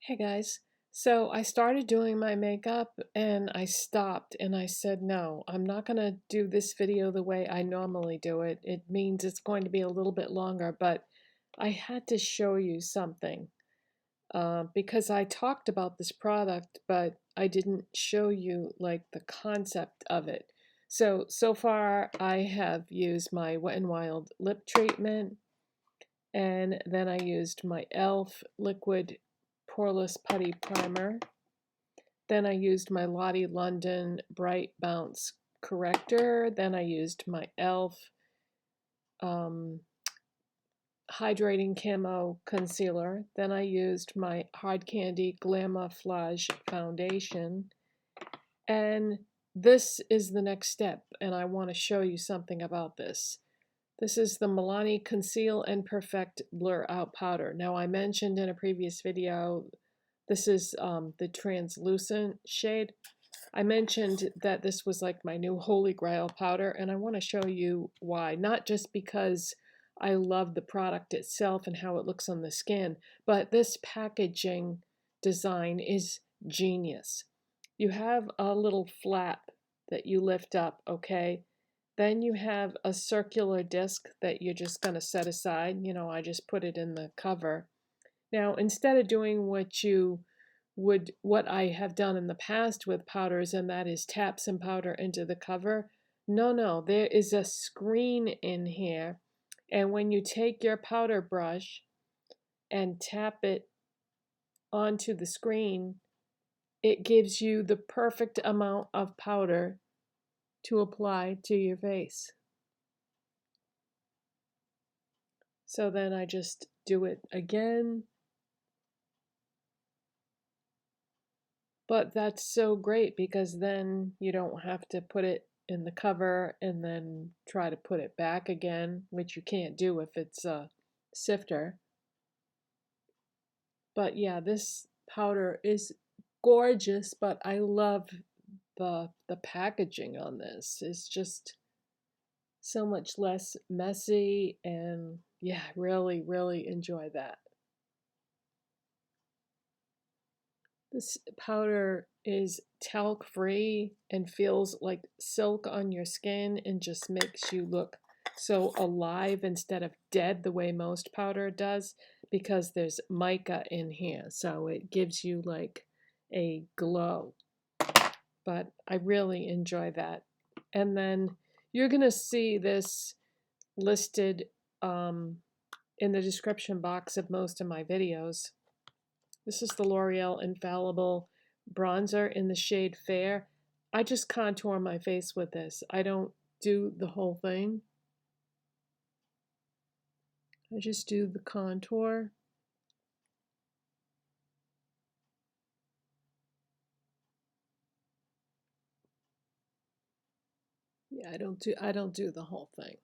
Hey guys, so I started doing my makeup and I stopped and I said, no, I'm not going to do this video the way I normally do it. It means it's going to be a little bit longer, but I had to show you something because I talked about this product, but I didn't show you like the concept of it. So far I have used my Wet n Wild lip treatment, and then I used my e.l.f. liquid Poreless Putty Primer. Then I used my Lottie London Bright Bounce corrector. Then I used my e.l.f. Hydrating Camo Concealer. Then I used my Hard Candy Glamoflauge Foundation. And this is the next step, and I want to show you something about this. This is the Milani Conceal and Perfect Blur Out Powder. Now, I mentioned in a previous video, this is the translucent shade. I mentioned that this was like my new holy grail powder, and I want to show you why. Not just because I love the product itself and how it looks on the skin, but this packaging design is genius. You have a little flap that you lift up, okay? Then you have a circular disc that you're just going to set aside. You know, I just put it in the cover. Now, instead of doing what I have done in the past with powders, and that is tap some powder into the cover, no, there is a screen in here. And when you take your powder brush and tap it onto the screen, it gives you the perfect amount of powder to apply to your face. So then I just do it again. But that's so great because then you don't have to put it in the cover and then try to put it back again, which you can't do if it's a sifter. But yeah, this powder is gorgeous, but I love the packaging on this. It's just so much less messy, and yeah, really enjoy that. This powder is talc free and feels like silk on your skin and just makes you look so alive instead of dead the way most powder does, because there's mica in here, so it gives you like a glow. But I really enjoy that. And then you're gonna see this listed in the description box of most of my videos. This is the L'Oreal Infallible bronzer in the shade Fair. I just contour my face with this. I don't do the whole thing. I just do the contour. Yeah, I don't do the whole thing.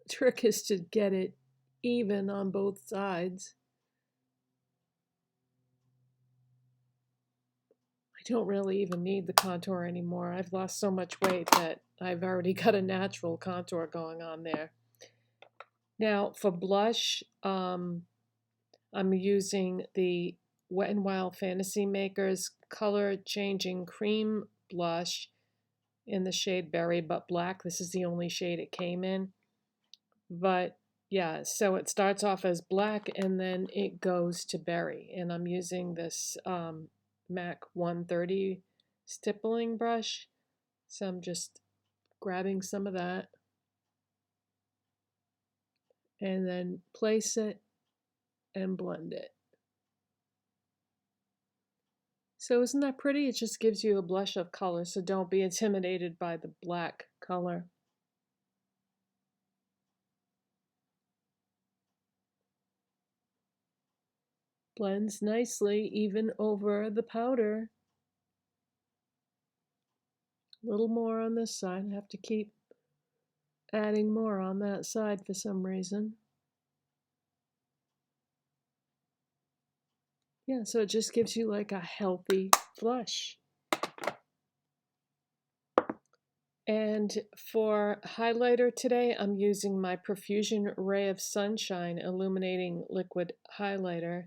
The trick is to get it even on both sides. I don't really even need the contour anymore. I've lost so much weight that I've already got a natural contour going on there. Now for blush, I'm using the Wet n Wild Fantasy Makers Color Changing Cream Blush in the shade Berry But Black. This is the only shade it came in. But yeah, so it starts off as black and then it goes to berry. And I'm using this MAC 130 stippling brush. So I'm just grabbing some of that and then place it and blend it. So isn't that pretty? It just gives you a blush of color, so don't be intimidated by the black color. Blends nicely even over the powder. A little more on this side. I have to keep adding more on that side for some reason. Yeah, so it just gives you like a healthy flush. And for highlighter today, I'm using my Profusion Ray of Sunshine Illuminating Liquid Highlighter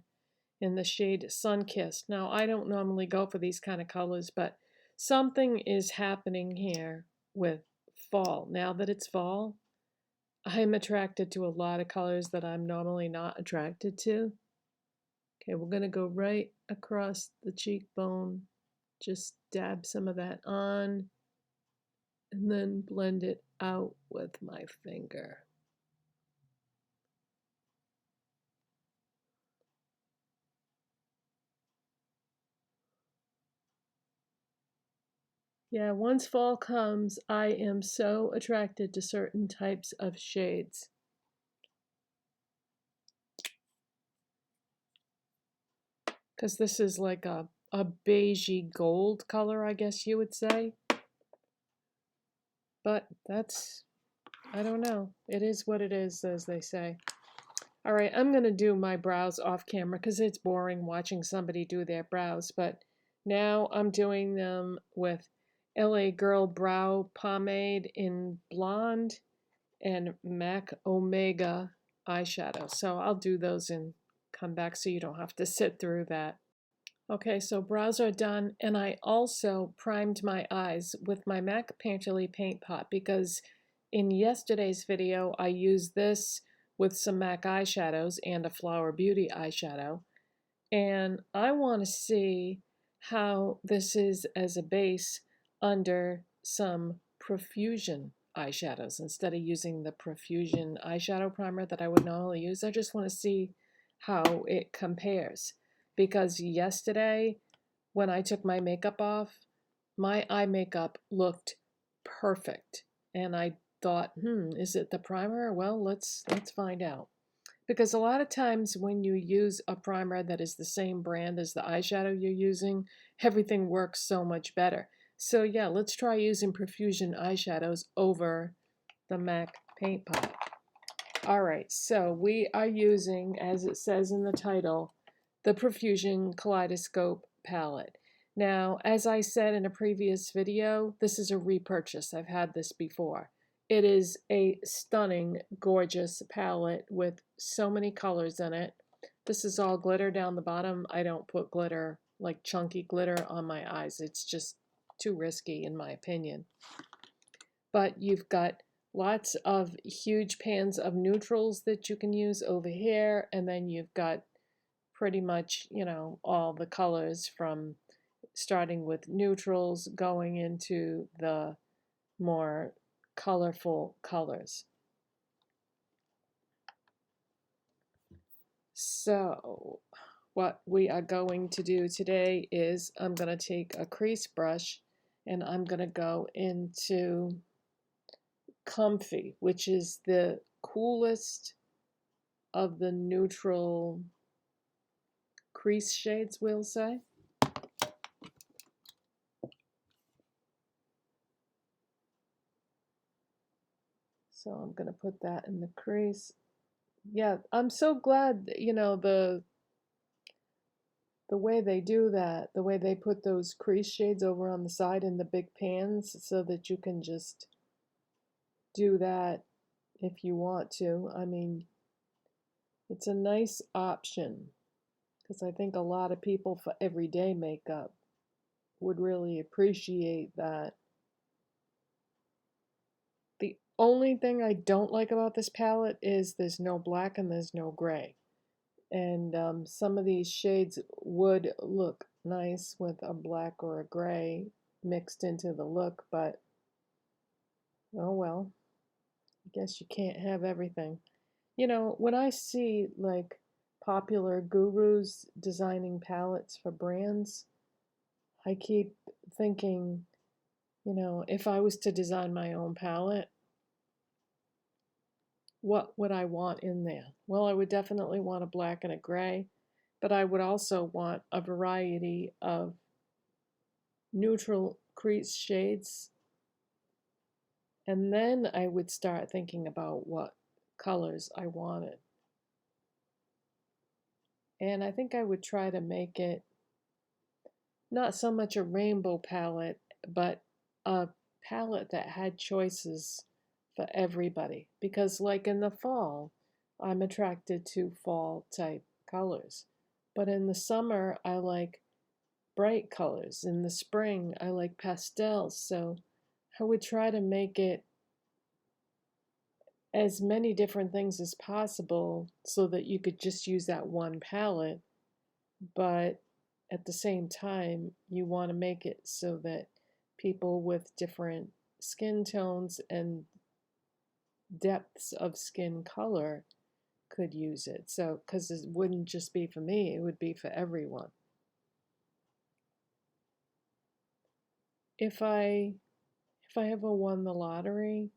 in the shade Sunkissed. Now, I don't normally go for these kind of colors, but something is happening here with fall. Now that it's fall, I'm attracted to a lot of colors that I'm normally not attracted to. Okay, we're going to go right across the cheekbone, just dab some of that on, and then blend it out with my finger. Yeah, once fall comes, I am so attracted to certain types of shades. Because this is like a beigey gold color, I guess you would say. But that's, I don't know. It is what it is, as they say. All right, I'm going to do my brows off camera because it's boring watching somebody do their brows. But now I'm doing them with LA Girl Brow Pomade in Blonde and MAC Omega eyeshadow. So I'll do those and come back so you don't have to sit through that. Okay, so brows are done, and I also primed my eyes with my MAC Painterly Paint Pot because in yesterday's video I used this with some MAC eyeshadows and a Flower Beauty eyeshadow, and I want to see how this is as a base under some Profusion eyeshadows instead of using the Profusion eyeshadow primer that I would normally use. I just want to see how it compares. Because yesterday, when I took my makeup off, my eye makeup looked perfect. And I thought, is it the primer? Well, let's find out. Because a lot of times when you use a primer that is the same brand as the eyeshadow you're using, everything works so much better. So yeah, let's try using Profusion eyeshadows over the MAC Paint Pot. All right, so we are using, as it says in the title, the Profusion Kaleidoscope palette. Now, as I said in a previous video, this is a repurchase. I've had this before. It is a stunning, gorgeous palette with so many colors in it. This is all glitter down the bottom. I don't put glitter, like chunky glitter, on my eyes. It's just too risky in my opinion. But you've got lots of huge pans of neutrals that you can use over here, and then you've got pretty much, you know, all the colors from starting with neutrals going into the more colorful colors. So what we are going to do today is I'm going to take a crease brush and I'm going to go into Comfy, which is the coolest of the neutral crease shades, we'll say. So I'm going to put that in the crease. Yeah, I'm so glad, you know, the way they do that, the way they put those crease shades over on the side in the big pans so that you can just do that if you want to. I mean, it's a nice option because I think a lot of people for everyday makeup would really appreciate that. The only thing I don't like about this palette is there's no black and there's no gray. And some of these shades would look nice with a black or a gray mixed into the look, but oh well, I guess you can't have everything. You know, when I see like popular gurus designing palettes for brands, I keep thinking, you know, if I was to design my own palette, what would I want in there? Well, I would definitely want a black and a gray, but I would also want a variety of neutral crease shades. And then I would start thinking about what colors I wanted. And I think I would try to make it not so much a rainbow palette, but a palette that had choices for everybody. Because, like in the fall, I'm attracted to fall type colors. But in the summer, I like bright colors. In the spring, I like pastels. So I would try to make it as many different things as possible so that you could just use that one palette. But at the same time, you want to make it so that people with different skin tones and depths of skin color could use it. So, because it wouldn't just be for me, it would be for everyone. If I ever won the lottery,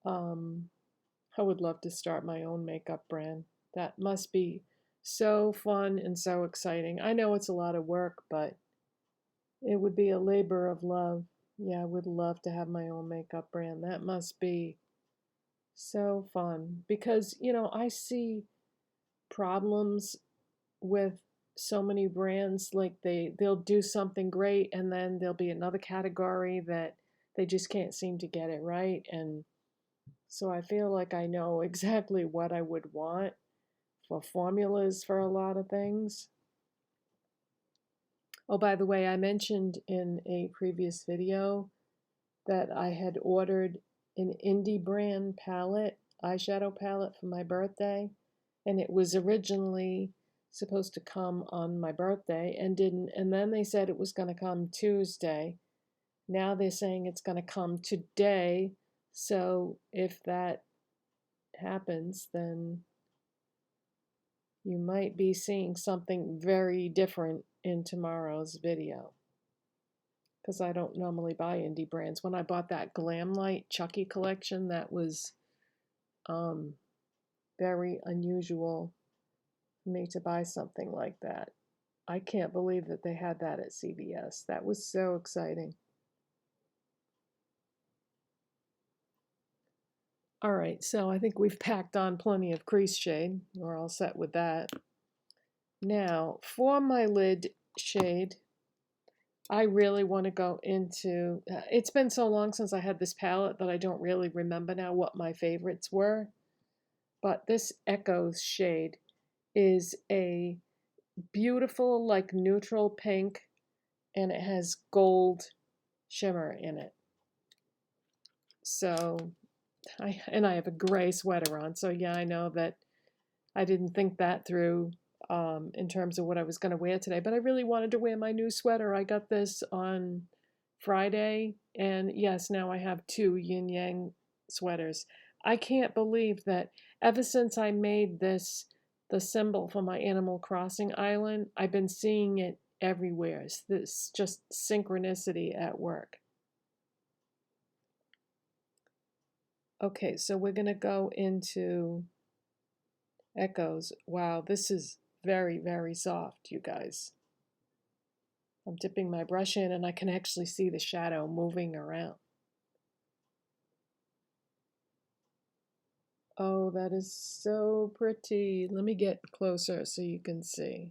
I would love to start my own makeup brand. That must be so fun and so exciting. I know it's a lot of work, but it would be a labor of love. Yeah, I would love to have my own makeup brand. That must be so fun because, I see problems with so many brands. Like they'll do something great and then there'll be another category that they just can't seem to get it right. And so I feel like I know exactly what I would want for formulas for a lot of things. Oh, by the way, I mentioned in a previous video that I had ordered an indie brand palette, eyeshadow palette for my birthday, and it was originally supposed to come on my birthday and didn't, and then they said it was going to come Tuesday. Now they're saying it's going to come today, so if that happens, then you might be seeing something very different in tomorrow's video. Because I don't normally buy indie brands. When I bought that Glamlight Chucky collection, that was very unusual for me to buy something like that. I can't believe that they had that at CVS. That was so exciting. All right, so I think we've packed on plenty of crease shade. We're all set with that. Now, for my lid shade, I really want to go into, it's been so long since I had this palette that I don't really remember now what my favorites were. But this Echoes shade is a beautiful, like neutral pink, and it has gold shimmer in it. So, I have a gray sweater on, so yeah, I know that I didn't think that through in terms of what I was going to wear today, but I really wanted to wear my new sweater. I got this on Friday, and yes, now I have two yin yang sweaters. I can't believe that ever since I made this the symbol for my Animal Crossing island, I've been seeing it everywhere. It's this just synchronicity at work. Okay, so we're going to go into Echoes. Wow, this is very, very soft, you guys. I'm dipping my brush in and I can actually see the shadow moving around. Oh, that is so pretty. Let me get closer so you can see.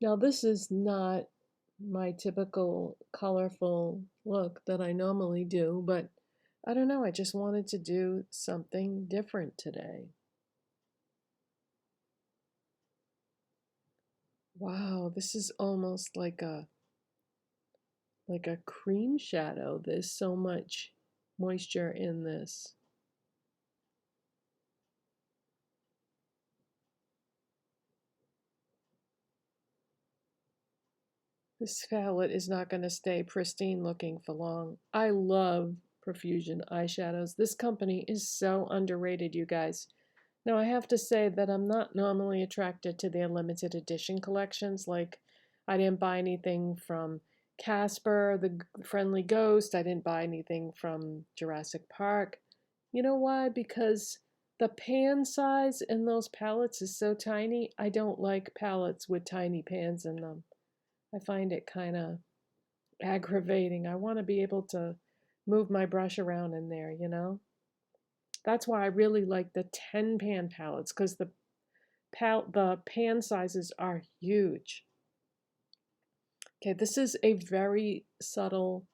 Now, this is not my typical colorful look that I normally do, but I don't know, I just wanted to do something different today. Wow, this is almost like a cream shadow. There's so much moisture in this. This palette is not going to stay pristine looking for long. I love Profusion eyeshadows. This company is so underrated, you guys. Now, I have to say that I'm not normally attracted to their limited edition collections. Like, I didn't buy anything from Casper, the Friendly Ghost. I didn't buy anything from Jurassic Park. You know why? Because the pan size in those palettes is so tiny. I don't like palettes with tiny pans in them. I find it kind of aggravating. I want to be able to move my brush around in there, you know? That's why I really like the 10 pan palettes, because the pan sizes are huge. Okay, this is a very subtle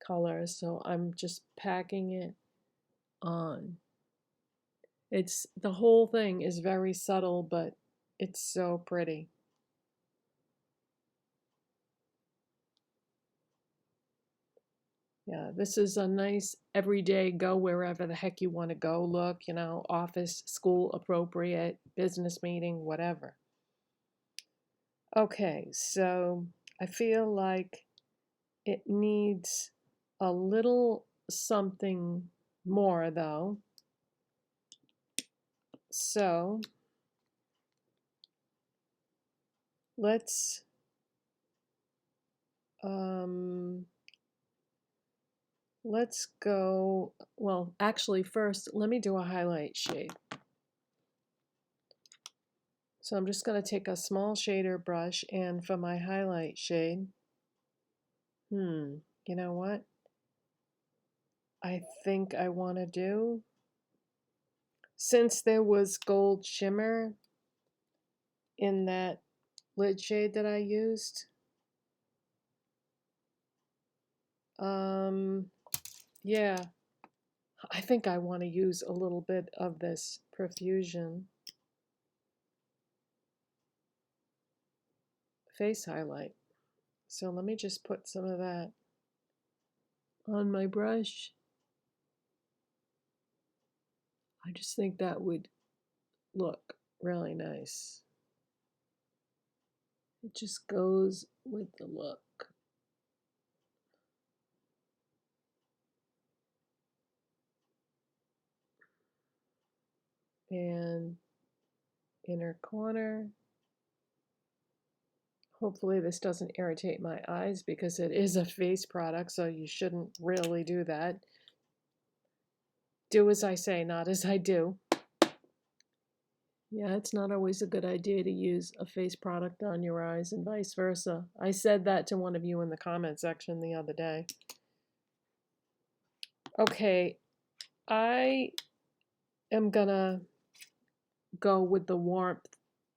color, so I'm just packing it on. It's the whole thing is very subtle, but it's so pretty. Yeah, this is a nice everyday go wherever the heck you want to go look, you know, office, school appropriate, business meeting, whatever. Okay, so I feel like it needs a little something more though. So let's um let's go, well, actually first let me do a highlight shade. So I'm just going to take a small shader brush, and for my highlight shade, you know what? I think I want to do, since there was gold shimmer in that lid shade that I used, yeah, I think I want to use a little bit of this Profusion face highlight. So let me just put some of that on my brush. I just think that would look really nice. It just goes with the look. And inner corner. Hopefully this doesn't irritate my eyes because it is a face product, so you shouldn't really do that. Do as I say, not as I do. Yeah, it's not always a good idea to use a face product on your eyes and vice versa. I said that to one of you in the comment section the other day. Okay, I am gonna go with the warmth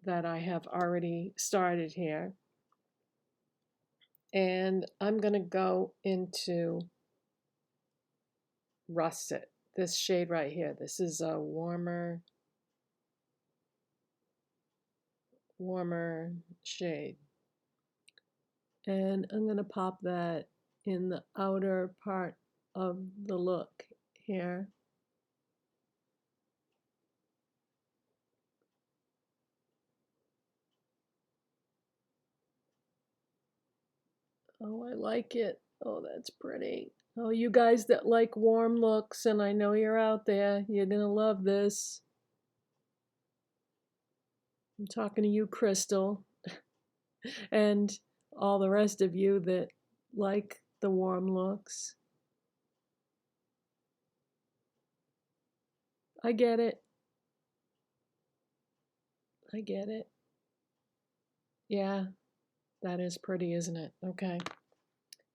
that I have already started here. And I'm gonna go into Russet, this shade right here. This is a warmer shade. And I'm going to pop that in the outer part of the look here. Oh, I like it. Oh, that's pretty. Oh, you guys that like warm looks, and I know you're out there, you're going to love this. I'm talking to you, Crystal, and all the rest of you that like the warm looks. I get it. I get it. Yeah, that is pretty, isn't it? Okay.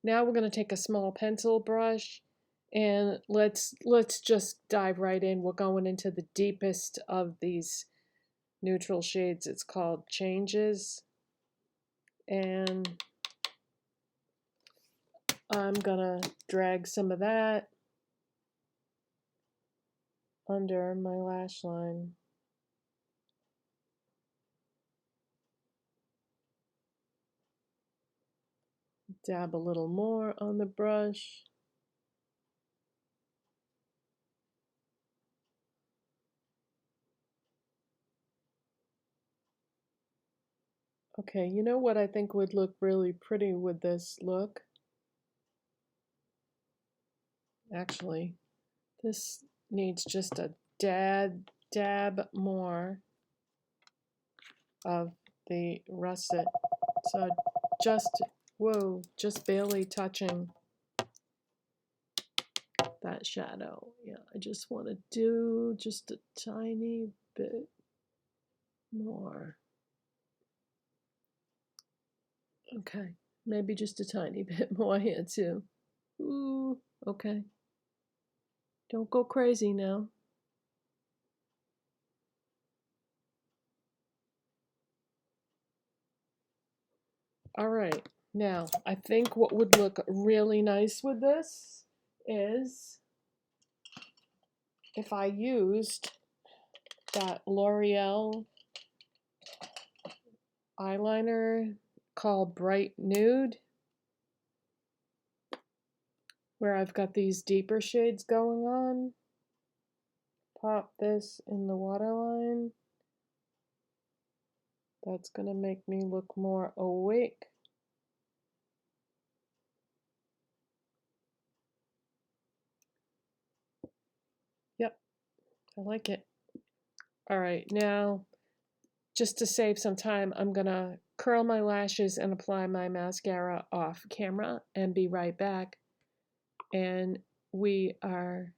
Now we're going to take a small pencil brush and let's just dive right in. We're going into the deepest of these neutral shades. It's called Changes. And I'm going to drag some of that under my lash line. Dab a little more on the brush. Okay, you know what I think would look really pretty with this look? Actually, this needs just a dab more of the russet. So just, whoa, just barely touching that shadow. Yeah, I just want to do just a tiny bit more. Okay, maybe just a tiny bit more here too. Ooh, okay. Don't go crazy now. All right. Now, I think what would look really nice with this is if I used that L'Oreal eyeliner called Bright Nude, where I've got these deeper shades going on. Pop this in the waterline. That's going to make me look more awake. Yep, I like it. All right, now, just to save some time, I'm going to curl my lashes and apply my mascara off camera and be right back. And we are...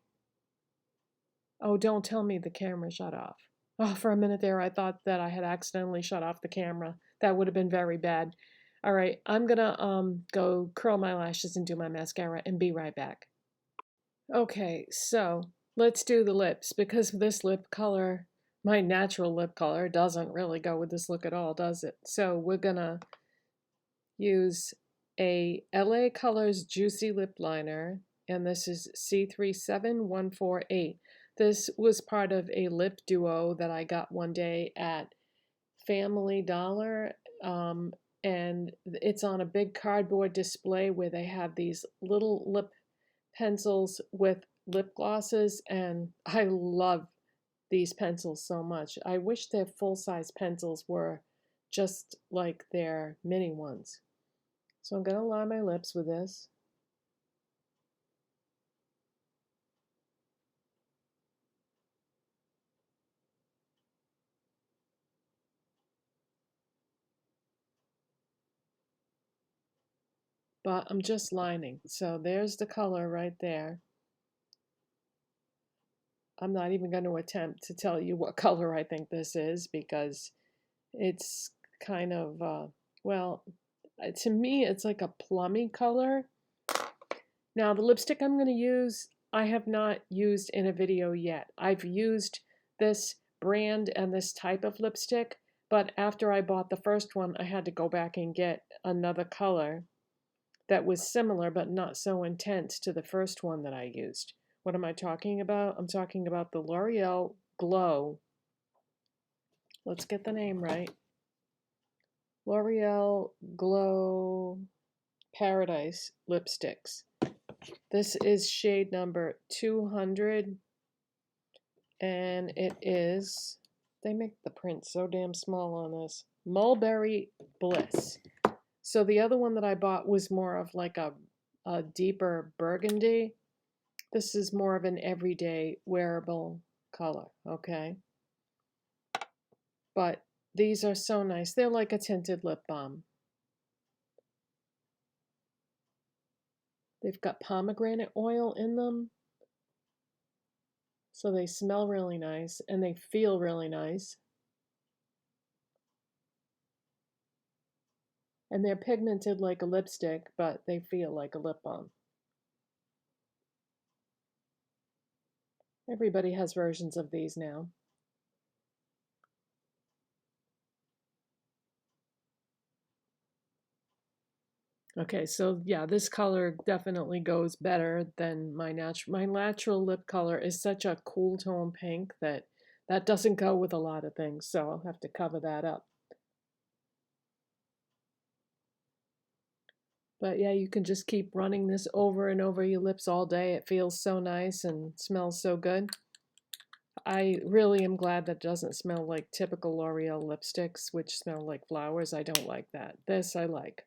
Oh, don't tell me the camera shut off. Oh, for a minute there, I thought that I had accidentally shut off the camera. That would have been very bad. All right, I'm going to go curl my lashes and do my mascara and be right back. Okay, so let's do the lips, because this lip color, my natural lip color, doesn't really go with this look at all, does it? So we're gonna use a LA Colors Juicy Lip Liner, and this is C37148. This was part of a lip duo that I got one day at Family Dollar, and it's on a big cardboard display where they have these little lip pencils with lip glosses, and I love these pencils so much. I wish their full-size pencils were just like their mini ones. So I'm going to line my lips with this. But I'm just lining. So there's the color right there. I'm not even going to attempt to tell you what color I think this is, because it's kind of, well, to me, it's like a plummy color. Now, the lipstick I'm going to use, I have not used in a video yet. I've used this brand and this type of lipstick, but after I bought the first one, I had to go back and get another color that was similar but not so intense to the first one that I used. What am I talking about? I'm talking about the L'Oreal Glow. Let's get the name right. L'Oreal Glow Paradise lipsticks. This is shade number 200, and it is, they make the print so damn small on this, Mulberry Bliss. So the other one that I bought was more of like a deeper burgundy. This is more of an everyday wearable color, okay? But these are so nice. They're like a tinted lip balm. They've got pomegranate oil in them, so they smell really nice and they feel really nice. And they're pigmented like a lipstick, but they feel like a lip balm. Everybody has versions of these now. Okay, so yeah, this color definitely goes better than my natural. My natural lip color is such a cool tone pink that doesn't go with a lot of things, so I'll have to cover that up. But yeah, you can just keep running this over and over your lips all day. It feels so nice and smells so good. I really am glad that it doesn't smell like typical L'Oreal lipsticks, which smell like flowers. I don't like that. This I like.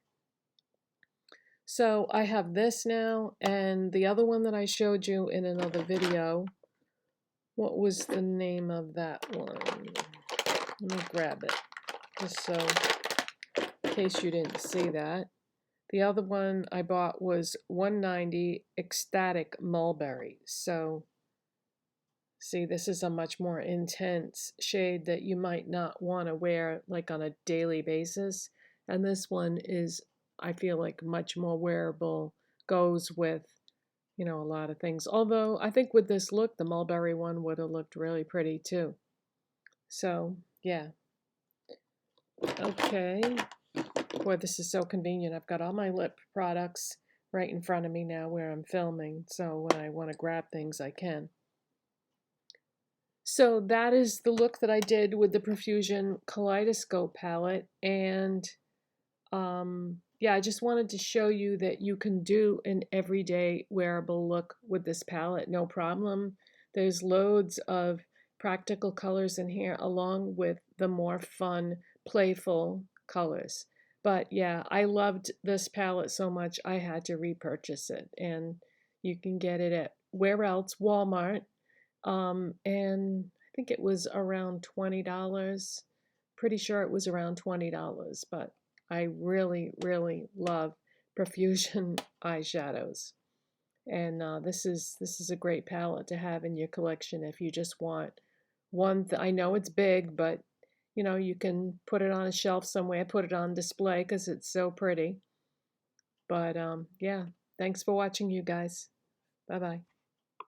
So I have this now, and the other one that I showed you in another video. What was the name of that one? Let me grab it, just so, in case you didn't see that. The other one I bought was 190 Ecstatic Mulberry. So, see, this is a much more intense shade that you might not want to wear like on a daily basis. And this one is, I feel like, much more wearable, goes with, you know, a lot of things. Although I think with this look, the mulberry one would have looked really pretty too. So, yeah. Okay. Boy, this is so convenient. I've got all my lip products right in front of me now where I'm filming, so when I want to grab things, I can. So that is the look that I did with the Profusion Kaleidoscope palette, and yeah, I just wanted to show you that you can do an everyday wearable look with this palette, no problem. There's loads of practical colors in here along with the more fun, playful colors. But yeah, I loved this palette so much I had to repurchase it, and you can get it at where else? Walmart. And I think it was around $20. Pretty sure it was around $20, but I really, really love Profusion eyeshadows. And this is a great palette to have in your collection if you just want one. I know it's big, but you know, you can put it on a shelf somewhere, put it on display because it's so pretty. But yeah, thanks for watching, you guys. Bye bye.